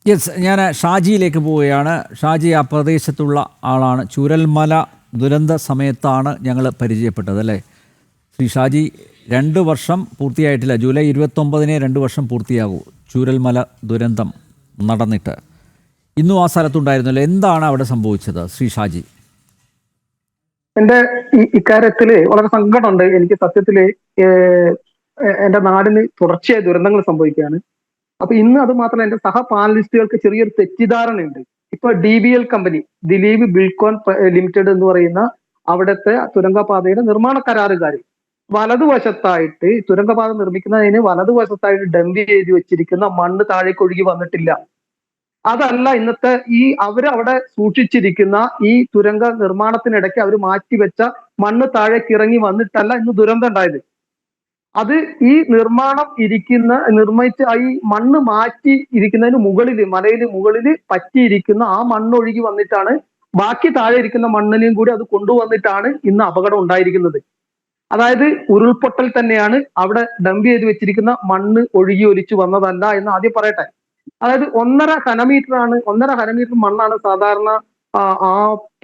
Yes, ഞാൻ ഷാജിയിലേക്ക് പോവുകയാണ്. ഷാജി ആ പ്രദേശത്തുള്ള ആളാണ്. ചൂരൽമല ദുരന്ത സമയത്താണ് ഞങ്ങൾ പരിചയപ്പെട്ടത്, അല്ലേ? ശ്രീ ഷാജി, 2 വർഷം പൂർത്തിയായിട്ടില്ല. ജൂലൈ 29-ന് 2 വർഷം പൂർത്തിയാകൂ ചൂരൽമല ദുരന്തം നടന്നിട്ട്. ഇന്നും ആ സ്ഥലത്തുണ്ടായിരുന്നല്ലോ. എന്താണ് അവിടെ സംഭവിച്ചത്, ശ്രീ ഷാജി? എന്റെ ഇക്കാര്യത്തില് വളരെ സങ്കടമുണ്ട്. എനിക്ക് സത്യത്തില് എന്റെ നാടിന് തുടർച്ചയായ ദുരന്തങ്ങൾ സംഭവിക്കുകയാണ്. അപ്പൊ ഇന്ന് അത് മാത്രമല്ല, എന്റെ സഹ പാനലിസ്റ്റുകൾക്ക് ചെറിയൊരു തെറ്റിദ്ധാരണയുണ്ട്. ഇപ്പൊ DBL company, Dilip Buildcon limited എന്ന് പറയുന്ന അവിടുത്തെ തുരങ്കപാതയുടെ നിർമ്മാണ കരാറുകാർ വലതുവശത്തായിട്ട് തുരങ്കപാത നിർമ്മിക്കുന്നതിന് വലതുവശത്തായിട്ട് ഡംപ് ചെയ്ത് വെച്ചിരിക്കുന്ന മണ്ണ് താഴേക്ക് ഒഴുകി വന്നിട്ടില്ല. അതല്ല ഇന്നത്തെ അവരവിടെ സൂക്ഷിച്ചിരിക്കുന്ന ഈ തുരങ്ക നിർമ്മാണത്തിനിടയ്ക്ക് അവർ മാറ്റിവെച്ച മണ്ണ് താഴേക്ക് ഇറങ്ങി വന്നിട്ടല്ല ഇന്ന് ദുരന്തം ഉണ്ടായത്. അത് ഈ നിർമ്മിച്ച ഈ മണ്ണ് മാറ്റി ഇരിക്കുന്നതിന് മുകളിൽ, മലയിൽ മുകളിൽ പറ്റിയിരിക്കുന്ന ആ മണ്ണൊഴുകി വന്നിട്ടാണ് ബാക്കി താഴെ ഇരിക്കുന്ന മണ്ണിനെയും കൂടി അത് കൊണ്ടുവന്നിട്ടാണ് ഇന്ന് അപകടം ഉണ്ടായിരിക്കുന്നത്. അതായത് ഉരുൾപൊട്ടൽ തന്നെയാണ് അവിടെ ഡംപ് ചെയ്ത് വെച്ചിരിക്കുന്ന മണ്ണ് ഒഴുകി ഒലിച്ചു വന്നതല്ല എന്ന് ആദ്യം പറയട്ടെ. അതായത് 1.5 ഘനമീറ്റർ മണ്ണാണ് സാധാരണ ആ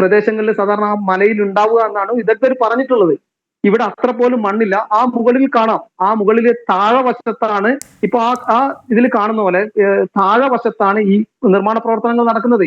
പ്രദേശങ്ങളിൽ സാധാരണ ആ മലയിൽ ഉണ്ടാവുക എന്നാണ് വിദഗ്ധർ പറഞ്ഞിട്ടുള്ളത്. ഇവിടെ അത്ര പോലും മണ്ണില്ല. ആ മുകളിൽ കാണാം, ആ മുകളിലെ താഴെ വശത്താണ് ഇപ്പൊ ആ ഇതിൽ കാണുന്ന പോലെ താഴെ വശത്താണ് ഈ നിർമ്മാണ പ്രവർത്തനങ്ങൾ നടക്കുന്നത്.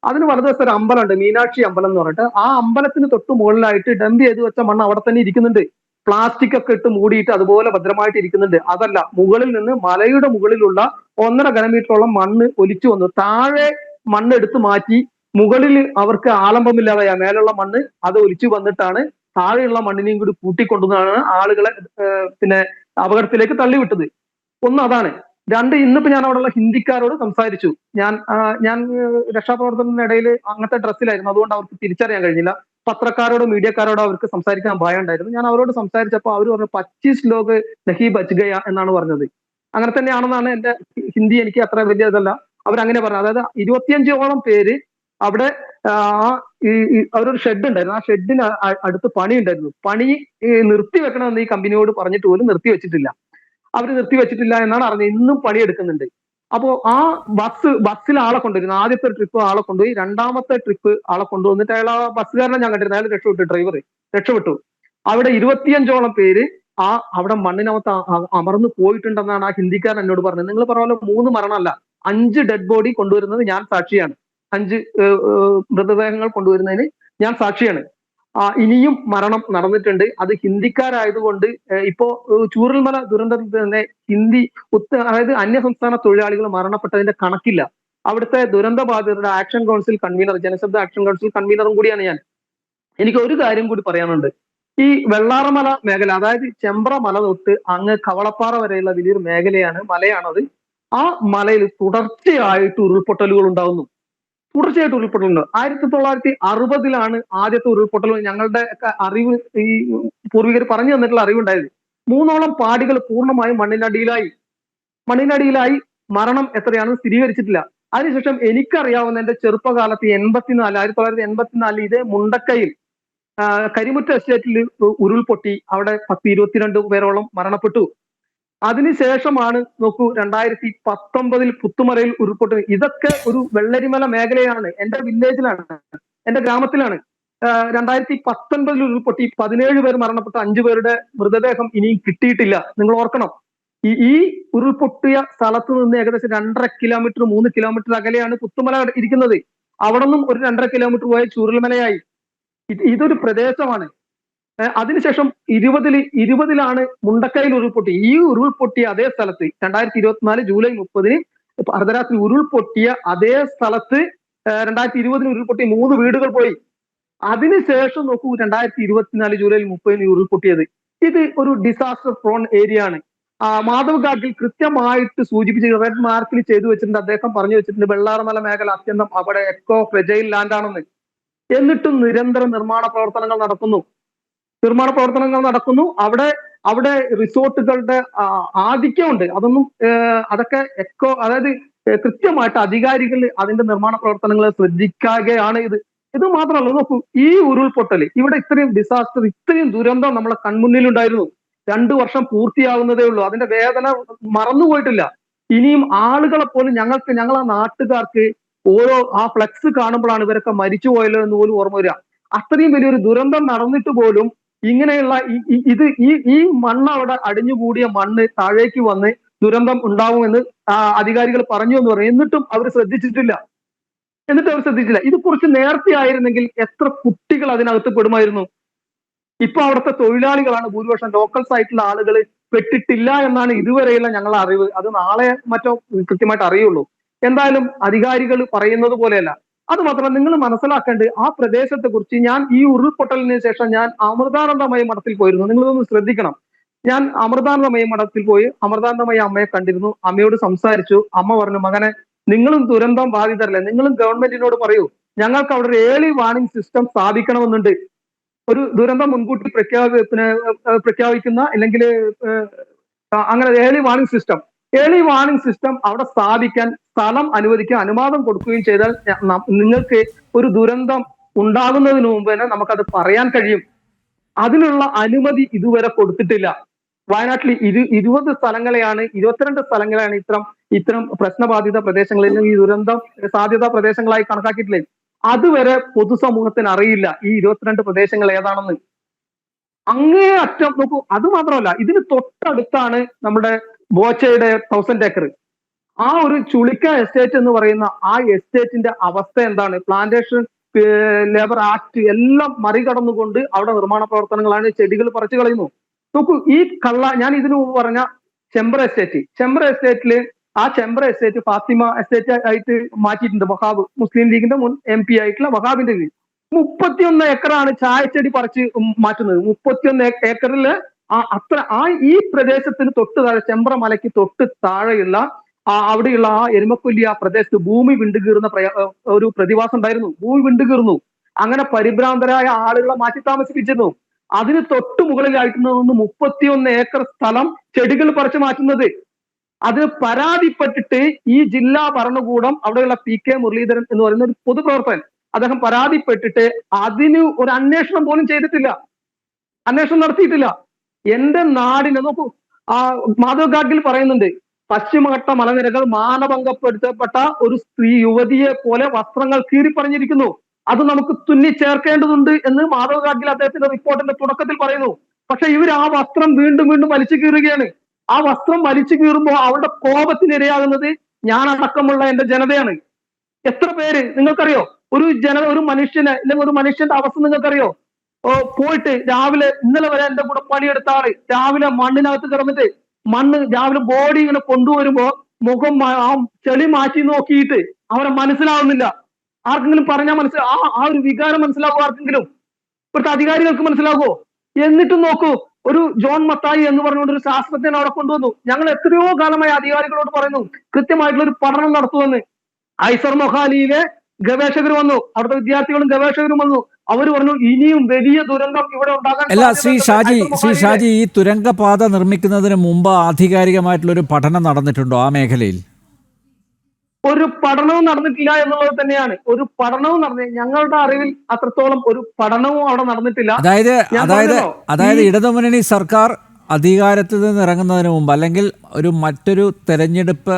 അതിന് വലതുവശത്ത് ഒരു അമ്പലമുണ്ട്, മീനാക്ഷി അമ്പലം എന്ന് പറഞ്ഞിട്ട്. ആ അമ്പലത്തിന് തൊട്ട് മുകളിലായിട്ട് ഡംപ് ചെയ്ത് വെച്ച മണ്ണ് അവിടെ തന്നെ ഇരിക്കുന്നുണ്ട്. പ്ലാസ്റ്റിക് ഒക്കെ ഇട്ട് മൂടിയിട്ട് അതുപോലെ ഭദ്രമായിട്ട് ഇരിക്കുന്നുണ്ട്. അതല്ല, മുകളിൽ നിന്ന് മലയുടെ മുകളിലുള്ള 1.5 ഘനമീറ്ററോളം മണ്ണ് ഒലിച്ചു വന്നു. താഴെ മണ്ണ് എടുത്തു മാറ്റി മുകളിൽ അവർക്ക് ആലംബമില്ലാതെയാ മേലുള്ള മണ്ണ് അത് ഒലിച്ചു വന്നിട്ടാണ് താഴെയുള്ള മണ്ണിനെയും കൂടി കൂട്ടിക്കൊണ്ടുവന്നാണ് ആളുകളെ പിന്നെ അപകടത്തിലേക്ക് തള്ളിവിട്ടത്. ഒന്ന് അതാണ്. രണ്ട്, ഇന്നിപ്പോ ഞാൻ അവിടെയുള്ള ഹിന്ദിക്കാരോട് സംസാരിച്ചു. ഞാൻ രക്ഷാപ്രവർത്തനത്തിനിടയിൽ അങ്ങനത്തെ ഡ്രസ്സിലായിരുന്നു, അതുകൊണ്ട് അവർക്ക് തിരിച്ചറിയാൻ കഴിഞ്ഞില്ല. പത്രക്കാരോടോ മീഡിയക്കാരോടോ അവർക്ക് സംസാരിക്കാൻ ഭയം ഉണ്ടായിരുന്നു. ഞാൻ അവരോട് സംസാരിച്ചപ്പോൾ അവർ പറഞ്ഞു 25 ലോക് നഹി ബച്ച് ഗയ എന്നാണ് പറഞ്ഞത്. അങ്ങനെ തന്നെയാണെന്നാണ് എന്റെ ഹിന്ദി, എനിക്ക് അത്ര വലിയ ഇതല്ല, അവരങ്ങനെ പറഞ്ഞു. അതായത് 25ഓളം പേര് അവിടെ അവരൊരു ഷെഡ് ഉണ്ടായിരുന്നു, ആ ഷെഡിന് അടുത്ത് പണി ഉണ്ടായിരുന്നു. പണി നിർത്തിവെക്കണമെന്ന് ഈ കമ്പനിയോട് പറഞ്ഞിട്ട് പോലും നിർത്തിവെച്ചിട്ടില്ല. അവർ നിർത്തിവെച്ചിട്ടില്ല എന്നാണ് അറിഞ്ഞത്. ഇന്നും പണിയെടുക്കുന്നുണ്ട്. അപ്പോ ആ ബസ്സിൽ ആളെ കൊണ്ടുവരുന്നു. ആദ്യത്തെ ട്രിപ്പ് ആളെ കൊണ്ടുപോയി, രണ്ടാമത്തെ ട്രിപ്പ് ആളെ കൊണ്ടുവന്നിട്ട് അയാൾ, ആ ബസ്സുകാരനെ ഞാൻ കണ്ടിരുന്നു, അയാൾ രക്ഷപ്പെട്ടു, ഡ്രൈവർ രക്ഷപ്പെട്ടു. അവിടെ 25ഓളം പേര് അവിടെ മണ്ണിനകത്ത് അമർന്നു പോയിട്ടുണ്ടെന്നാണ് ആ ഹിന്ദിക്കാരൻ എന്നോട് പറഞ്ഞത്. നിങ്ങൾ പറഞ്ഞ പോലെ 3 മരണമല്ല, 5 ഡെഡ് ബോഡി കൊണ്ടുവരുന്നത് ഞാൻ സാക്ഷിയാണ്. 5 മൃതദേഹങ്ങൾ കൊണ്ടുവരുന്നതിന് ഞാൻ സാക്ഷിയാണ്. ഇനിയും മരണം നടന്നിട്ടുണ്ട്. അത് ഹിന്ദിക്കാരായതുകൊണ്ട് ഇപ്പോ ചൂരൽമല ദുരന്തത്തിൽ തന്നെ അതായത് അന്യസംസ്ഥാന തൊഴിലാളികൾ മരണപ്പെട്ടതിന്റെ കണക്കില്ല. അവിടുത്തെ ദുരന്ത ബാധിതരുടെ ആക്ഷൻ കൗൺസിൽ കൺവീനർ, ജനശബ്ദ ആക്ഷൻ കൗൺസിൽ കൺവീനറും കൂടിയാണ് ഞാൻ. എനിക്ക് ഒരു കാര്യം കൂടി പറയാനുണ്ട്. ഈ വെള്ളാറമല മേഖല, അതായത് ചെമ്പ്ര മല തൊട്ട് അങ്ങ് കവളപ്പാറ വരെയുള്ള വലിയൊരു മലയാണത്. ആ മലയിൽ തുടർച്ചയായിട്ട് ഉരുൾപൊട്ടലുകൾ ഉണ്ടാകുന്നു. തുടർച്ചയായിട്ട് ഉരുൾപൊട്ടലുണ്ട്. 1960-ലാണ് ആദ്യത്തെ ഉരുൾപൊട്ടൽ. ഞങ്ങളുടെ അറിവ്, ഈ പൂർവികർ പറഞ്ഞു തന്നിട്ടുള്ള അറിവുണ്ടായത്. 3ഓളം പാടികൾ പൂർണ്ണമായും മണ്ണിനടിയിലായി. മരണം എത്രയാണെന്ന് സ്ഥിരീകരിച്ചിട്ടില്ല. അതിനുശേഷം എനിക്കറിയാവുന്ന എന്റെ ചെറുപ്പകാലത്ത് 1984 ഇതേ മുണ്ടക്കയിൽ കരിമുറ്റ എസ്റ്റേറ്റിൽ ഉരുൾപൊട്ടി. അവിടെ 10-22 പേരോളം മരണപ്പെട്ടു. അതിനുശേഷമാണ് നോക്കൂ 2019 പുത്തുമലയിൽ ഉരുൾപൊട്ടൽ. ഇതൊക്കെ ഒരു വെള്ളരിമല മേഖലയാണ്, എന്റെ വില്ലേജിലാണ്, എന്റെ ഗ്രാമത്തിലാണ്. 2019 ഉരുൾപൊട്ടി, 17 പേർ മരണപ്പെട്ട, 5 പേരുടെ മൃതദേഹം ഇനിയും കിട്ടിയിട്ടില്ല. നിങ്ങൾ ഓർക്കണം, ഈ ഉരുൾപൊട്ടിയ സ്ഥലത്ത് നിന്ന് ഏകദേശം 2.5 കിലോമീറ്റർ 3 കിലോമീറ്റർ അകലെയാണ് പുത്തുമല ഇരിക്കുന്നത്. അവിടെ നിന്നും ഒരു 2.5 കിലോമീറ്റർ പോയ ചൂരൽമലയായി. ഇതൊരു പ്രദേശമാണ്. അതിനുശേഷം 2020-ലാണ് മുണ്ടക്കയിൽ ഉരുൾപൊട്ടി. ഈ ഉരുൾപൊട്ടിയ അതേ സ്ഥലത്ത് 2024 ജൂലൈ 30-ന് അർദ്ധരാത്രി ഉരുൾപൊട്ടിയ അതേ സ്ഥലത്ത് 2020-ന് ഉരുൾപൊട്ടി 3 വീടുകൾ പോയി. അതിനുശേഷം നോക്കൂ 2024 ജൂലൈ 30-ന് ഉരുൾപൊട്ടിയത്. ഇത് ഒരു ഡിസാസ്റ്റർ പ്രോൺ ഏരിയ ആണ്. മാധവ് ഗാഡ്ഗിൽ കൃത്യമായിട്ട് സൂചിപ്പിച്ച് റെഡ് മാർക്കിൽ ചെയ്തു വെച്ചിട്ടുണ്ട്. അദ്ദേഹം പറഞ്ഞു വെച്ചിട്ടുണ്ട് വെള്ളാറമല മേഖല അത്യന്തം അവിടെ എക്കോ ഫ്രെജൈൽ ലാൻഡ് ആണെന്ന്. എന്നിട്ടും നിരന്തരം നിർമ്മാണ പ്രവർത്തനങ്ങൾ നടക്കുന്നു. അവിടെ റിസോർട്ടുകളുടെ ആധിക്യമുണ്ട്. അതൊക്കെ അതായത് കൃത്യമായിട്ട് അധികാരികൾ അതിന്റെ നിർമ്മാണ പ്രവർത്തനങ്ങളെ ശ്രദ്ധിക്കാതെയാണ് ഇത് മാത്രമല്ല, നോക്കൂ, ഈ ഉരുൾപൊട്ടൽ, ഇവിടെ ഇത്രയും ഡിസാസ്റ്റർ, ഇത്രയും ദുരന്തം നമ്മളെ കൺമുന്നിലുണ്ടായിരുന്നു. 2 വർഷം പൂർത്തിയാകുന്നതേ ഉള്ളൂ. അതിന്റെ വേദന മറന്നുപോയിട്ടില്ല. ഇനിയും ആളുകളെ പോലും ഞങ്ങളെ നാട്ടുകാർക്ക് ഓരോ ആ ഫ്ലെക്സ് കാണുമ്പോഴാണ് ഇവരൊക്കെ മരിച്ചു പോയല്ലോ എന്ന് പോലും ഓർമ്മ വരിക. അത്രയും വലിയൊരു ദുരന്തം നടന്നിട്ട് പോലും ഇങ്ങനെയുള്ള ഈ മണ്ണ് അവിടെ അടിഞ്ഞുകൂടിയ മണ്ണ് താഴേക്ക് വന്ന് ദുരന്തം ഉണ്ടാവുമെന്ന് അധികാരികൾ പറഞ്ഞു എന്ന് പറയും. എന്നിട്ടും അവർ ശ്രദ്ധിച്ചിട്ടില്ല. ഇത് കുറച്ച് നേരത്തെ ആയിരുന്നെങ്കിൽ എത്ര കുട്ടികൾ അതിനകത്ത് പെടുമായിരുന്നു. ഇപ്പൊ അവിടുത്തെ തൊഴിലാളികളാണ് ഭൂരിപക്ഷം, ലോക്കൽസ് ആയിട്ടുള്ള ആളുകൾ പെട്ടിട്ടില്ല എന്നാണ് ഇതുവരെയുള്ള ഞങ്ങളുടെ അറിവ്. അത് നാളെ മറ്റോ കൃത്യമായിട്ട് അറിയുള്ളൂ. എന്തായാലും അധികാരികൾ പറയുന്നത് പോലെയല്ല. അത് മാത്രമല്ല, നിങ്ങൾ മനസ്സിലാക്കേണ്ടത് ആ പ്രദേശത്തെ കുറിച്ച്. ഞാൻ ഈ ഉരുൾപൊട്ടലിന് ശേഷം ഞാൻ അമൃതാനന്ദമയ മഠത്തിൽ പോയിരുന്നു. നിങ്ങളിതൊന്ന് ശ്രദ്ധിക്കണം. ഞാൻ അമൃതാനന്ദമയ മഠത്തിൽ പോയി അമൃതാനന്ദമയ അമ്മയെ കണ്ടിരുന്നു. അമ്മയോട് സംസാരിച്ചു. അമ്മ പറഞ്ഞു, മകനെ, നിങ്ങളും ദുരന്തം ബാധിതരല്ലേ, നിങ്ങളും ഗവൺമെന്റിനോട് പറയൂ, ഞങ്ങൾക്ക് അവിടെ ഒരു ഏർലി വാർണിംഗ് സിസ്റ്റം സ്ഥാപിക്കണമെന്നുണ്ട്. ഒരു ദുരന്തം മുൻകൂട്ടി പ്രഖ്യാപിക്കുന്ന അല്ലെങ്കിൽ അങ്ങനെ ഏർലി വാർണിംഗ് സിസ്റ്റം അവിടെ സ്ഥാപിക്കാൻ സ്ഥലം അനുവദിക്കാൻ അനുവാദം കൊടുക്കുകയും ചെയ്താൽ നിങ്ങൾക്ക് ഒരു ദുരന്തം ഉണ്ടാകുന്നതിന് മുമ്പ് തന്നെ നമുക്കത് പറയാൻ കഴിയും. അതിനുള്ള അനുമതി ഇതുവരെ കൊടുത്തിട്ടില്ല. വയനാട്ടിൽ 22 സ്ഥലങ്ങളെയാണ് ഇത്തരം പ്രശ്നബാധിത പ്രദേശങ്ങളിൽ ഈ ദുരന്തം സാധ്യതാ പ്രദേശങ്ങളായി കണക്കാക്കിയിട്ടില്ലേ. അതുവരെ പൊതുസമൂഹത്തിന് അറിയില്ല ഈ 22 പ്രദേശങ്ങൾ ഏതാണെന്ന്. അങ്ങേ അറ്റം നോക്കൂ. അത് മാത്രമല്ല, ഇതിന് തൊട്ടടുത്താണ് നമ്മുടെ ബോച്ചയുടെ 1000 ഏക്കർ. ആ ഒരു ചുളിക്ക എസ്റ്റേറ്റ് എന്ന് പറയുന്ന ആ എസ്റ്റേറ്റിന്റെ അവസ്ഥ എന്താണ്? പ്ലാന്റേഷൻ ലേബർ ആക്ട് എല്ലാം മറികടന്നുകൊണ്ട് അവിടെ നിർമ്മാണ പ്രവർത്തനങ്ങളാണ്. ചെടികൾ പറിച്ചു കളയുന്നു. നോക്കൂ, ഞാൻ ഇതിനു മുമ്പ് പറഞ്ഞ ചെമ്പ്ര എസ്റ്റേറ്റില് ചെമ്പ്ര എസ്റ്റേറ്റ് ഫാത്തിമ എസ്റ്റേറ്റ് ആയിട്ട് മാറ്റിയിട്ടുണ്ട്. വഹാബ്, മുസ്ലിം ലീഗിന്റെ മുൻ MP ആയിട്ടുള്ള വഹാബിന്റെ കീഴിൽ 31 ഏക്കറാണ് ചായച്ചെടി പറിച്ച് മാറ്റുന്നത്. 31 ഏക്കറില് ഈ പ്രദേശത്തിന് തൊട്ട് താഴെ, ചെമ്പ്ര മലയ്ക്ക് തൊട്ട് താഴെയുള്ള അവിടെയുള്ള എരുമക്കൊല്ലി പ്രദേശത്ത് ഭൂമി വിണ്ടുകീറുന്ന ഒരു പ്രതിഭാസം ഉണ്ടായിരുന്നു. ഭൂമി വിണ്ടുകീറുന്നു. അങ്ങനെ പരിഭ്രാന്തരായ ആളുകളെ മാറ്റി താമസിപ്പിച്ചിരുന്നു. അതിന് തൊട്ട് മുകളിലായിട്ട് 31 ഏക്കർ സ്ഥലം ചെടികൾ പറിച്ചു മാറ്റുന്നത്. അത് പരാതിപ്പെട്ടിട്ട് ഈ ജില്ലാ ഭരണകൂടം, അവിടെയുള്ള PK മുരളീധരൻ എന്ന് പറയുന്ന ഒരു പൊതുപ്രവർത്തകൻ, അദ്ദേഹം പരാതിപ്പെട്ടിട്ട് അതിന് ഒരു അന്വേഷണം പോലും ചെയ്തിട്ടില്ല, അന്വേഷണം നടത്തിയിട്ടില്ല. എന്റെ നാടിനെ നോക്കൂ. മാധവ് ഗാഡ്ഗിൽ പറയുന്നുണ്ട്, പശ്ചിമഘട്ട മലനിരകൾ മാനഭംഗപ്പെടുത്തപ്പെട്ട ഒരു യുവതിയെ പോലെ വസ്ത്രങ്ങൾ കീറിപ്പറഞ്ഞിരിക്കുന്നു, അത് നമുക്ക് തുന്നി ചേർക്കേണ്ടതുണ്ട് എന്ന് മാധവ് ഗാഡ്ഗിൽ അദ്ദേഹത്തിന്റെ റിപ്പോർട്ടിന്റെ തുടക്കത്തിൽ പറയുന്നു. പക്ഷെ ഇവർ ആ വസ്ത്രം വീണ്ടും വീണ്ടും വലിച്ചു കീറുകയാണ്. ആ വസ്ത്രം വലിച്ചു കീറുമ്പോൾ അവരുടെ കോപത്തിനിരയാകുന്നത് ഞാൻ അടക്കമുള്ള എന്റെ ജനതയാണ്. എത്ര പേര് നിങ്ങൾക്കറിയോ? ഒരു മനുഷ്യനെ അല്ലെങ്കിൽ ഒരു മനുഷ്യന്റെ അവസ്ഥ നിങ്ങൾക്കറിയോ? പോയിട്ട് രാവിലെ, ഇന്നലെ വരെ എന്റെ കൂടെ പണിയെടുത്ത ആള് രാവിലെ മണ്ണിനകത്ത് കിടന്നിട്ട് രാവിലെ ബോഡി ഇങ്ങനെ കൊണ്ടുവരുമ്പോ മുഖം ചെളി മാറ്റി നോക്കിയിട്ട് അവരെ മനസ്സിലാവുന്നില്ല. ആർക്കെങ്കിലും പറഞ്ഞാൽ ആ ഒരു വികാരം മനസ്സിലാവുമോ ആർക്കെങ്കിലും? ഇവിടുത്തെ അധികാരികൾക്ക് മനസ്സിലാകുമോ? എന്നിട്ടും നോക്കൂ, ഒരു ജോൺ മത്തായി എന്ന് പറഞ്ഞുകൊണ്ട് ഒരു ശാസ്ത്രജ്ഞൻ അവിടെ കൊണ്ടുവന്നു. ഞങ്ങൾ എത്രയോ കാലമായി അധികാരികളോട് പറയുന്നു കൃത്യമായിട്ടുള്ള ഒരു പഠനം നടത്തുമെന്ന്. ഐസർ മൊഹാലിയിലെ ഗവേഷകർ വന്നു, അവിടുത്തെ വിദ്യാർത്ഥികളും ഗവേഷകരും വന്നു. അവർ പറഞ്ഞു ഇനിയും വലിയ ദുരന്തം ഇവിടെ ഉണ്ടാകാൻ. അല്ല, ശ്രീ ഷാജി, ഈ തുരങ്കപാത നിർമ്മിക്കുന്നതിന് മുമ്പ് ആധികാരികമായിട്ടുള്ള ഒരു പഠനം നടന്നിട്ടുണ്ടോ ആ മേഖലയിൽ? ഒരു പഠനവും നടന്നിട്ടില്ല എന്നുള്ളത് തന്നെയാണ്. ഒരു പഠനവും ഞങ്ങളുടെ അറിവിൽ അത്രത്തോളം ഒരു പഠനവും അവിടെ നടന്നിട്ടില്ല. അതായത് ഇടതുമുന്നണി സർക്കാർ അധികാരത്തിൽ നിന്ന് ഇറങ്ങുന്നതിന് മുമ്പ്, അല്ലെങ്കിൽ മറ്റൊരു തെരഞ്ഞെടുപ്പ്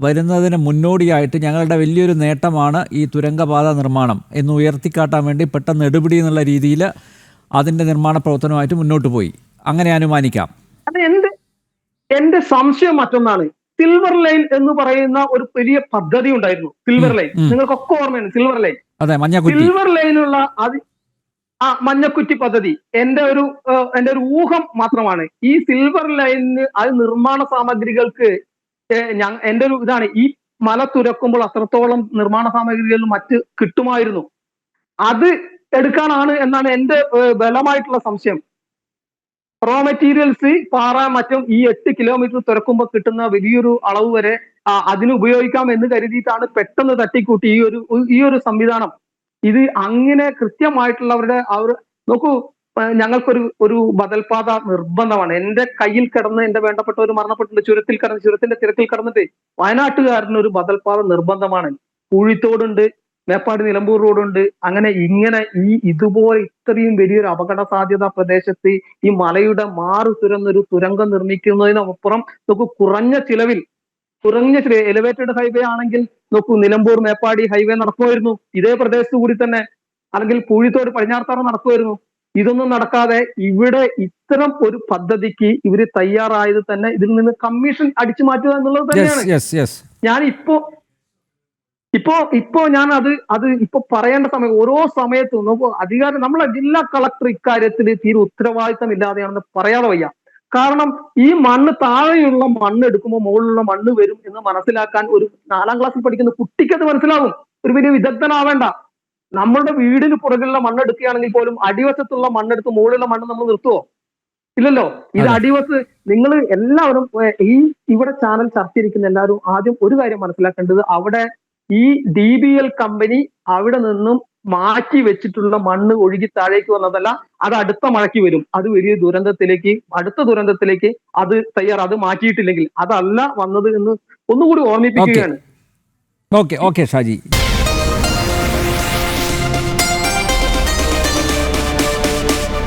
വരുന്നതിന് മുന്നോടിയായിട്ട് ഞങ്ങളുടെ വലിയൊരു നേട്ടമാണ് ഈ തുരങ്കപാത നിർമ്മാണം എന്ന് ഉയർത്തിക്കാട്ടാൻ വേണ്ടി പെട്ടെന്ന് എടുപിടി എന്നുള്ള രീതിയിൽ അതിൻ്റെ നിർമ്മാണ പ്രവർത്തനമായിട്ട് മുന്നോട്ട് പോയി, അങ്ങനെ അനുമാനിക്കാം. അത് എന്റെ സംശയം മറ്റൊന്നാണ്. സിൽവർ ലൈൻ എന്ന് പറയുന്ന ഒരു വലിയ പദ്ധതി ഉണ്ടായിരുന്നു. സിൽവർ ലൈൻ നിങ്ങൾക്കൊക്കെ ഓർമ്മയാണ്. സിൽവർ ലൈൻ, സിൽവർ ലൈനുള്ള മഞ്ഞക്കുറ്റി പദ്ധതി എന്റെ ഒരു ഊഹം മാത്രമാണ്. ഈ സിൽവർ ലൈനിന് അത് നിർമ്മാണ സാമഗ്രികൾക്ക് എന്റെ ഒരു ഇതാണ്, ഈ മല തുരക്കുമ്പോൾ അത്രത്തോളം നിർമ്മാണ സാമഗ്രികൾ മറ്റ് കിട്ടുമായിരുന്നു. അത് എടുക്കാനാണ് എന്നാണ് എന്റെ ബലമായിട്ടുള്ള സംശയം. റോ മെറ്റീരിയൽസ്, പാറ, മറ്റും ഈ 8 കിലോമീറ്റർ തുറക്കുമ്പോൾ കിട്ടുന്ന വലിയൊരു അളവ് വരെ അതിന് ഉപയോഗിക്കാം എന്ന് കരുതിയിട്ടാണ് പെട്ടെന്ന് തട്ടിക്കൂട്ടി ഈ ഒരു സംവിധാനം. ഇത് അങ്ങനെ കൃത്യമായിട്ടുള്ളവരുടെ നോക്കൂ, ഞങ്ങൾക്കൊരു ബദൽപാത നിർബന്ധമാണ്. എന്റെ കയ്യിൽ കിടന്ന് എന്റെ വേണ്ടപ്പെട്ടവർ മരണപ്പെട്ടിട്ടുണ്ട്. ചുരത്തിന്റെ തിരക്കിൽ കിടന്നിട്ട് വയനാട്ടുകാരന് ഒരു ബദൽപാത നിർബന്ധമാണ്. പൂഴിത്തോടുണ്ട്, മേപ്പാടി നിലമ്പൂർ റോഡുണ്ട്. അങ്ങനെ ഇതുപോലെ ഇത്രയും വലിയൊരു അപകട സാധ്യത പ്രദേശത്ത് ഈ മലയുടെ മാറു തുരന്നൊരു തുരങ്കം നിർമ്മിക്കുന്നതിനപ്പുറം നമുക്ക് കുറഞ്ഞ ചിലവിൽ കുറഞ്ഞ എലിവേറ്റഡ് ഹൈവേ ആണെങ്കിൽ നോക്കൂ, നിലമ്പൂർ മേപ്പാടി ഹൈവേ നടക്കുമായിരുന്നു ഇതേ പ്രദേശത്ത് കൂടി തന്നെ, അല്ലെങ്കിൽ പൂഴിത്തോട് പടിഞ്ഞാറത്തറ നടക്കുമായിരുന്നു. ഇതൊന്നും നടക്കാതെ ഇവിടെ ഇത്തരം ഒരു പദ്ധതിക്ക് ഇവര് തയ്യാറായത് തന്നെ ഇതിൽ നിന്ന് കമ്മീഷൻ അടിച്ചു മാറ്റുക എന്നുള്ളത് തന്നെയാണ്. ഞാൻ ഇപ്പോ ഞാൻ അത് ഇപ്പൊ പറയേണ്ട സമയം, ഓരോ സമയത്തും നോക്കൂ, അധികാരം നമ്മളെ ജില്ലാ കളക്ടർ ഇക്കാര്യത്തിൽ തീരെ ഉത്തരവാദിത്തം ഇല്ലാതെയാണെന്ന് പറയാതെ വയ്യ. കാരണം ഈ മണ്ണ്, താഴെയുള്ള മണ്ണ് എടുക്കുമ്പോൾ മുകളിലുള്ള മണ്ണ് വരും എന്ന് മനസ്സിലാക്കാൻ ഒരു 4ാം ക്ലാസ്സിൽ പഠിക്കുന്ന കുട്ടിക്ക് അത് മനസ്സിലാവും. ഒരു വലിയ വിദഗ്ധനാവേണ്ട. നമ്മളുടെ വീടിന് പുറകിലുള്ള മണ്ണ് എടുക്കുകയാണെങ്കിൽ പോലും അടിവശത്തുള്ള മണ്ണെടുത്ത് മുകളിലുള്ള മണ്ണ് നമ്മൾ നിർത്തുവോ? ഇല്ലല്ലോ. ഇത് അടിവശത്ത് നിങ്ങൾ എല്ലാവരും ഇവിടെ ചാനൽ ചർച്ച ചെയ്തിരിക്കുന്ന എല്ലാവരും ആദ്യം ഒരു കാര്യം മനസ്സിലാക്കേണ്ടത്, അവിടെ ഈ DBL കമ്പനി അവിടെ നിന്നും മാറ്റി വെച്ചിട്ടുള്ള മണ്ണ് ഒഴുകി താഴേക്ക് വന്നതല്ല, അത് അടുത്ത മഴയ്ക്ക് വരും. അത് വലിയ ദുരന്തത്തിലേക്ക്, അടുത്ത ദുരന്തത്തിലേക്ക് അത് മാറ്റിയിട്ടില്ലെങ്കിൽ അതല്ല വന്നത് എന്ന് ഒന്നുകൂടി ഓർമ്മിപ്പിക്കുകയാണ്. ഓക്കെ ഷാജി.